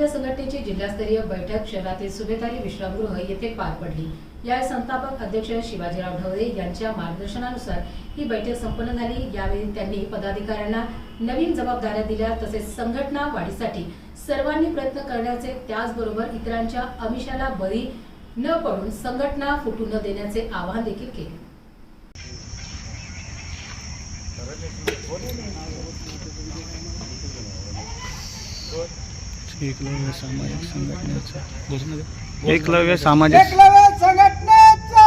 एकलव्य संघटनेची जिल्हास्तरीय बैठक शहरातील सुभेदारी विश्रामगृह येथे पार पडली। या संस्थापक अध्यक्ष शिवाजीराव ढवळे यांच्या मार्गदर्शनानुसार ही बैठक संपन्न झाली। यावेळी त्यांनी पदाधिकाऱ्यांना नवीन जबाबदाऱ्या दिल्या, तसेच संघटना वाढीसाठी सर्वांनी प्रयत्न करण्याचे, त्याचबरोबर इतरांच्या आमिषाला बळी न पडून संघटना फुटू न देण्याचे आवाहन देखील केले। एकलव्य सामाजिक संघटनेचा एकलव्य सामाजिक संघटनेचा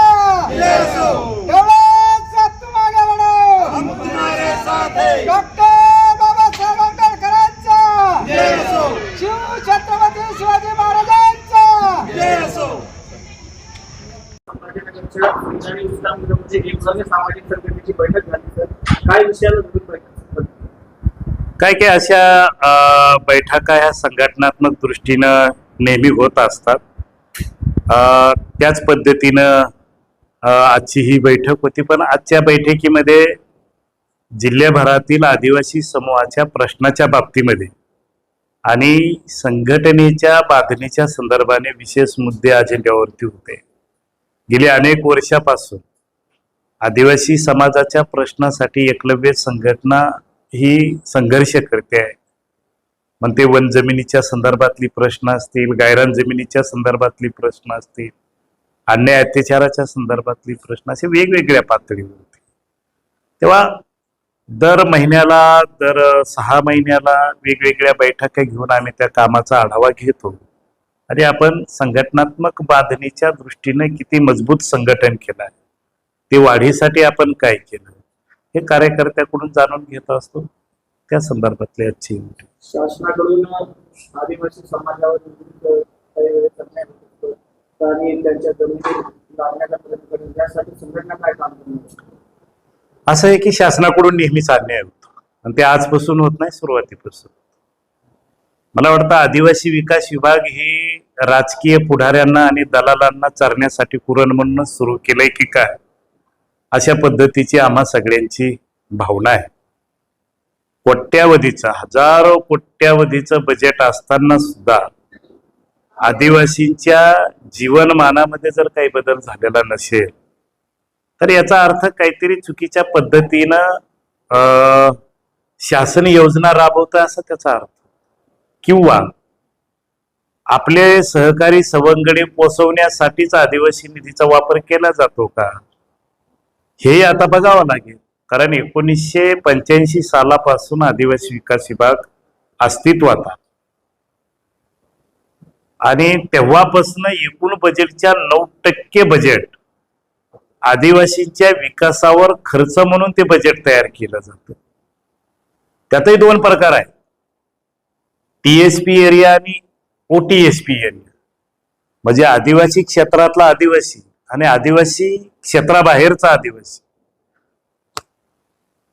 ढवळेचा तुम्हाला म्हणो, हम तुम्हारे साथ हैं। डॉक्टर बाबासाहेब आंबेडकरांचा जय असो, शिव छत्रपती शिवाजी महाराजांचा जय असो। एकलव्य सामाजिक संघटनेची बैठक झाली तर काय विषयाला धरून बैठक? काय काय अशा बैठका ह्या संघटनात्मक दृष्टीनं नेहमी होत असतात। त्याच पद्धतीनं आजची ही बैठक होती, पण आजच्या बैठकीमध्ये जिल्ह्याभरातील आदिवासी समूहाच्या प्रश्नाच्या बाबतीमध्ये आणि संघटनेच्या बांधणीच्या संदर्भाने विशेष मुद्दे अजेंड्यावरती होते। गेल्या अनेक वर्षापासून आदिवासी समाजाच्या प्रश्नासाठी एकलव्य संघटना ही संघर्ष करते आहे। मग ते वन जमिनीच्या संदर्भातली प्रश्न असतील, गायरान जमिनीच्या संदर्भातली प्रश्न असतील, अन्याय अत्याचाराच्या संदर्भातली प्रश्न, असे वेगवेगळ्या पातळीवरती। तेव्हा दर महिन्याला, दर 6 महिन्याला वेगवेगळ्या बैठका घेऊन आम्ही त्या कामाचा आढावा घेतो आणि आपण संघटनात्मक बांधणीच्या दृष्टीने किती मजबूत संघटन केलं आहे, ते वाढीसाठी आपण काय केलं, हे कार्यकर्त्याकडून जाणून घेत असतो। त्या संदर्भातले आजची शासनाकडून आदिवासी समाजावर आणि त्यांच्या जमिनी लावण्याचा प्रयत्न करून त्यासाठी संघटना काय काम करणार? असं आहे की शासनाकडून नेहमीच अन्याय होतो आणि ते आजपासून होत नाही, सुरुवातीपासून। मला वाटतं आदिवासी विकास विभाग ही राजकीय पुढाऱ्यांना आणि दलालांना चरण्यासाठी कुरण म्हणून सुरू केलंय की काय, अशा पद्धतीची आम्हा सगळ्यांची भावना आहे। कोट्यावधीचं, हजारो कोट्यावधीचं बजेट असताना सुद्धा आदिवासींच्या जीवनमानामध्ये जर काही बदल झालेला नसेल तर याचा अर्थ काहीतरी चुकीच्या पद्धतीनं शासन योजना राबवतं असं त्याचा अर्थ, किंवा आपले सहकारी सवंगडी पोचवण्यासाठीच आदिवासी निधीचा वापर केला जातो का, हे आता बघावं लागेल। कारण 1985 सालापासून आदिवासी विकास विभाग अस्तित्वात आहे आणि तेव्हापासून एकूण बजेटच्या 9% बजेट आदिवासींच्या विकासावर खर्च म्हणून ते बजेट तयार केलं जातं। त्यातही 2 प्रकार आहेत, TSP एरिया आणि OTSP एरिया, म्हणजे आदिवासी क्षेत्रातला आदिवासी आणि आदिवासी क्षेत्राबाहेरचा आदिवासी।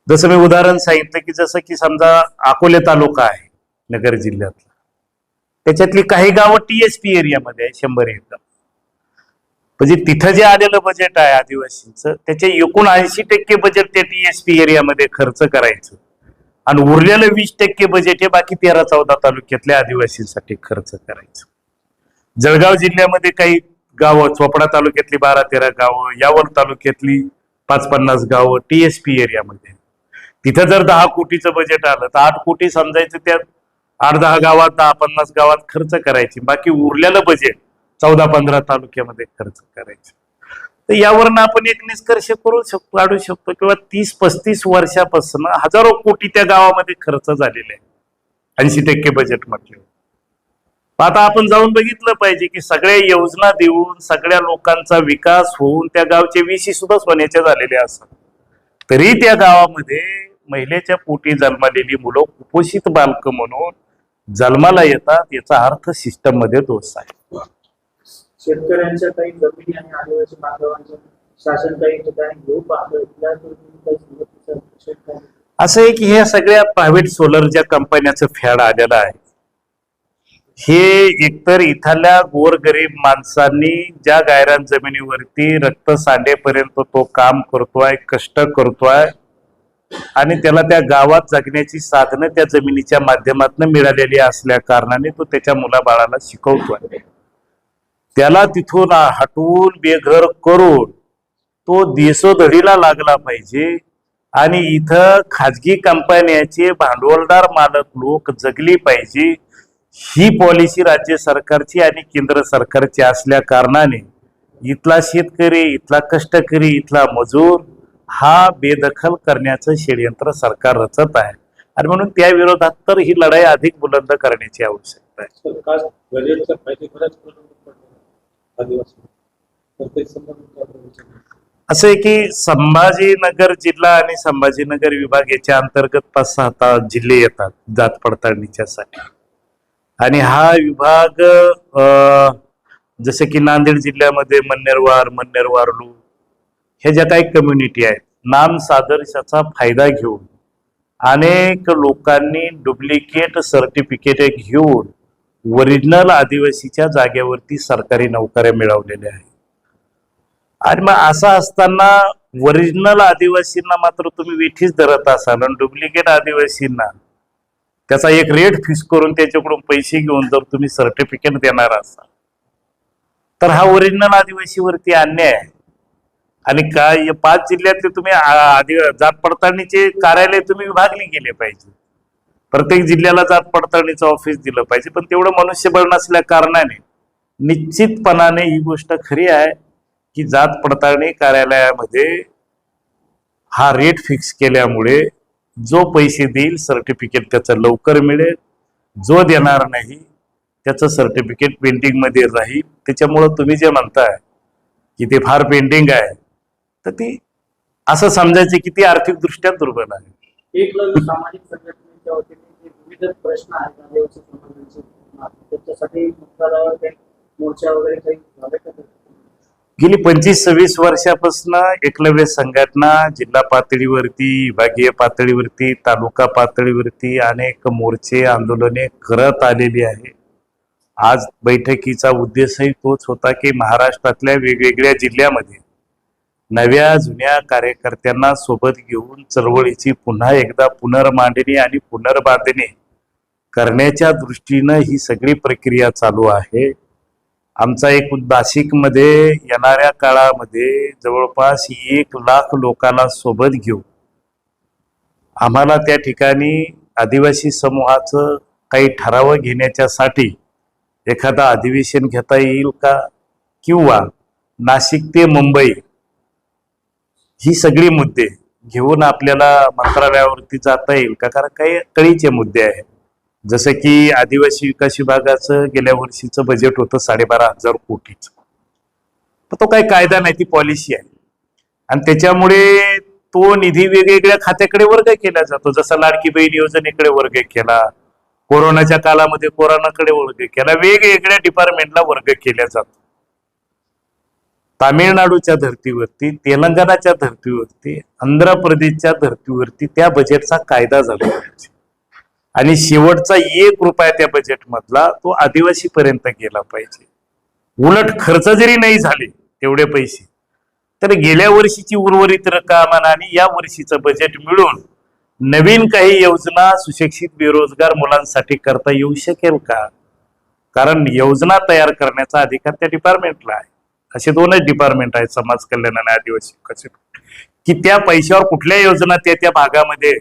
जसं मी उदाहरण सांगितलं की जसं की समजा अकोले तालुका आहे नगर जिल्ह्यातला, त्याच्यातली काही गावं TSP एरियामध्ये आहे, 100 एकर। म्हणजे तिथं जे आलेलं बजेट आहे आदिवासींचं, त्याचे एकूण 80% बजेट त्या TSP एरियामध्ये खर्च करायचं आणि उरलेलं 20% बजेट हे बाकी 13-14 तालुक्यातल्या आदिवासींसाठी खर्च करायचं। जळगाव जिल्ह्यामध्ये काही गावं, चोपडा तालुक्यातली 12-13 गावं, यावल तालुक्यातली 5-50 गावं TSP एरियामध्ये। तिथं जर 10 कोटीचं बजेट आलं तर 8 कोटी समजायचं, त्यात 8-10 गावात, 10-50 गावात खर्च करायची, बाकी उरलेलं बजेट 14-15 तालुक्यामध्ये खर्च करायचं। तर यावरनं आपण एक निष्कर्ष काढू शकतो किंवा 30-35 वर्षापासून हजारो कोटी त्या गावामध्ये खर्च झालेले आहे, 80% बजेट म्हटले। आता आपण जाऊन बघितलं पाहिजे की सगळ्या योजना देऊन सगळ्या लोकांचा विकास होऊन त्या गावचे VC सुद्धा सोन्याचे झालेले असतात, तरी त्या गावामध्ये महिलेच्या पोटी जन्मलेली मुलं कुपोषित बालकं म्हणून जन्माला येतात। याचा अर्थ सिस्टम मध्ये दोष आहे। शेतकऱ्यांच्या काही जमिनी आणि आदिवासी बांधवांच्या शासन काही ठिकाणी घेऊ पाहतोय, असं आहे की हे सगळ्या प्रायव्हेट सोलर ज्या कंपन्याचं फॅड आलेलं आहे, हे एकतर इथल्या गोरगरीब माणसांनी ज्या गायरान जमिनीवरती रक्त सांडेपर्यंत तो काम करतोय, कष्ट करतोय, आणि त्याला त्या गावात जगण्याची साधनं त्या जमिनीच्या माध्यमातून मिळालेली असल्या कारणाने तो त्याच्या मुलाबाळाला शिकवतोय. त्याला तिथून हटवून बेघर करून तो देशोधडीला लागला पाहिजे आणि इथं खाजगी कंपन्याचे भांडवलदार मालक लोक जगली पाहिजे. ही पॉलिसी राज्य सरकारची आणि केंद्र सरकारची असल्या कारणाने इथला शेतकरी, इथला कष्टकरी, इथला मजूर हा बेदखल करण्याचं षडयंत्र सरकार रचत आहे. आणि म्हणून त्या विरोधात तर ही लढाई अधिक बुलंद करण्याची आवश्यकता आहे. सरकार बजेटचा फायदे बऱ्याच आदिवासी तर ते संबंधित असं आहे की संभाजीनगर जिल्हा आणि संभाजीनगर विभाग याच्या अंतर्गत 5-6 जिल्हे येतात जात पडताळणीच्यासाठी. आणि हा विभाग जसे की नांदेड जिल्ह्यामध्ये मन्नेरवारलू हे ज्या काही कम्युनिटी आहेत, नाम सादर्शाचा फायदा घेऊन अनेक लोकांनी डुप्लिकेट सर्टिफिकेट घेऊन ओरिजिनल आदिवासीच्या जागेवरती सरकारी नोकऱ्या मिळवलेल्या आहेत. आणि मग असं असताना ओरिजिनल आदिवासींना मात्र तुम्ही वेठीच धरत असाल आणि डुप्लिकेट आदिवासींना त्याचा एक रेट फिक्स करून त्याच्याकडून पैसे घेऊन जर तुम्ही सर्टिफिकेट देणार असाल तर हा ओरिजिनल आदिवासीवरती अन्याय आहे. आणि काय 5 जिल्ह्यातले तुम्ही जात पडताळणीचे कार्यालय तुम्ही विभागले गेले पाहिजे. प्रत्येक जिल्ह्याला जात पडताळणीचं ऑफिस दिलं पाहिजे. पण तेवढं मनुष्यबळ नसल्या कारणाने निश्चितपणाने ही गोष्ट खरी आहे की जात पडताळणी कार्यालयामध्ये हा रेट फिक्स केल्यामुळे जो पैसे देईल सर्टिफिकेट त्याचं लवकर मिळेल, जो देणार नाही त्याचं सर्टिफिकेट पेंडिंग मध्ये राहील. त्याच्यामुळं तुम्ही जे म्हणताय की ते फार पेंडिंग आहे तर ती असं समजायचे की ती आर्थिकदृष्ट्या दुर्बल आहे. एकलव्य सामाजिक संघटनेच्या वतीने जे विविध प्रश्न आहेत आदिवासी समाजाचे त्याच्यासाठी मोर्चा वगैरे काही झाले का? गेली 25-26 वर्षापासून एकलव्य संघटना जिल्हा पातळीवरती, विभागीय पातळीवरती, तालुका पातळीवरती अनेक मोर्चे आंदोलने करत आलेली आहे. आज बैठकीचा उद्देशही तोच होता की महाराष्ट्रातल्या वेगवेगळ्या जिल्ह्यामध्ये नव्या जुन्या कार्यकर्त्यांना सोबत घेऊन चळवळीची पुन्हा एकदा पुनर्मांडणी आणि पुनर्बांधणी करण्याच्या दृष्टीनं ही सगळी प्रक्रिया चालू आहे. आमचा एक नाशिकमध्ये येणाऱ्या काळामध्ये जवळपास 1 लाख लोकांना सोबत घेऊन आम्हाला त्या ठिकाणी आदिवासी समूहाचं काही ठराव घेण्याच्यासाठी एखादा अधिवेशन घेता येईल का, किंवा नाशिक ते मुंबई ही सगळी मुद्दे घेऊन आपल्याला मंत्रालयावरती जाता येईल का. कारण काही कळीचे मुद्दे आहेत. जसं की आदिवासी विकास विभागाचं गेल्या वर्षीचं बजेट होतं 12,500 कोटीचं. पण तो काही कायदा नाही, ती पॉलिसी आहे. आणि त्याच्यामुळे तो निधी वेगवेगळ्या खात्याकडे वर्ग केला जातो. जसा लाडकी बहीण योजनेकडे वर्ग केला, कोरोनाच्या काळामध्ये कोरोनाकडे वर्ग केला, वेगवेगळ्या डिपार्टमेंटला वर्ग केला जातो. तामिळनाडूच्या धर्तीवरती, तेलंगणाच्या धर्तीवरती, आंध्र प्रदेशच्या धर्तीवरती त्या बजेटचा कायदा झाला पाहिजे. आणि शेवटचा 1 रुपया त्या बजेटमधला तो आदिवासी पर्यंत गेला पाहिजे. उलट खर्च जरी नाही झाले तेवढे पैसे तर गेल्या वर्षीची उर्वरित रक्कम आणि या वर्षीचं बजेट मिळून नवीन काही योजना सुशिक्षित बेरोजगार मुलांसाठी करता येऊ शकेल का. कारण योजना तयार करण्याचा अधिकार त्या डिपार्टमेंटला आहे. असे 2च डिपार्टमेंट आहेत, समाज कल्याण आणि आदिवासी विकास, की त्या पैशावर कुठल्या योजना त्या भागामध्ये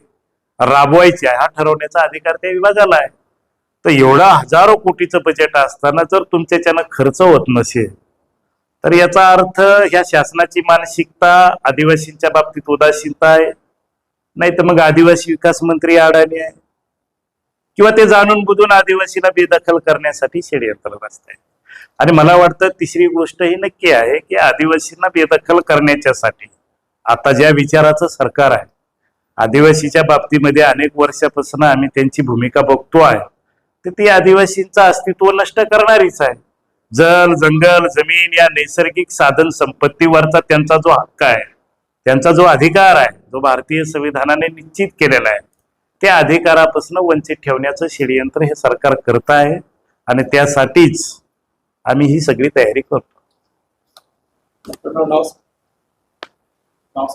राबवायच्या हा ठरवण्याचा अधिकार त्या विभागाला आहे. तर एवढा हजारो कोटीचं बजेट असताना जर तुमच्याच्यानं खर्च होत नसेल तर याचा अर्थ ह्या शासनाची मानसिकता आदिवासींच्या बाबतीत उदासीनता आहे, नाही तर मग आदिवासी विकास मंत्री अडाणी आहे, किंवा ते जाणून बुजून आदिवासीला बेदखल करण्यासाठी षडयंत्र रचत आहे. आणि मला वाटतं तिसरी गोष्ट ही नक्की आहे की आदिवासींना बेदखल करण्याच्यासाठी आता ज्या विचाराचं सरकार आहे, आदिवासीच्या बाबतीमध्ये अनेक वर्षापासून आम्ही त्यांची भूमिका बघतो आहे, तर ती आदिवासींचं अस्तित्व नष्ट करणारीच आहे. जल, जंगल, जमीन या नैसर्गिक साधन संपत्तीवरचा त्यांचा जो हक्क आहे, त्यांचा जो अधिकार आहे, जो भारतीय संविधानाने निश्चित केलेला आहे, त्या अधिकारापासून वंचित ठेवण्याचं षडयंत्र हे सरकार करत आहे. आणि त्यासाठीच आम्ही ही सगळी तयारी करतो. नाव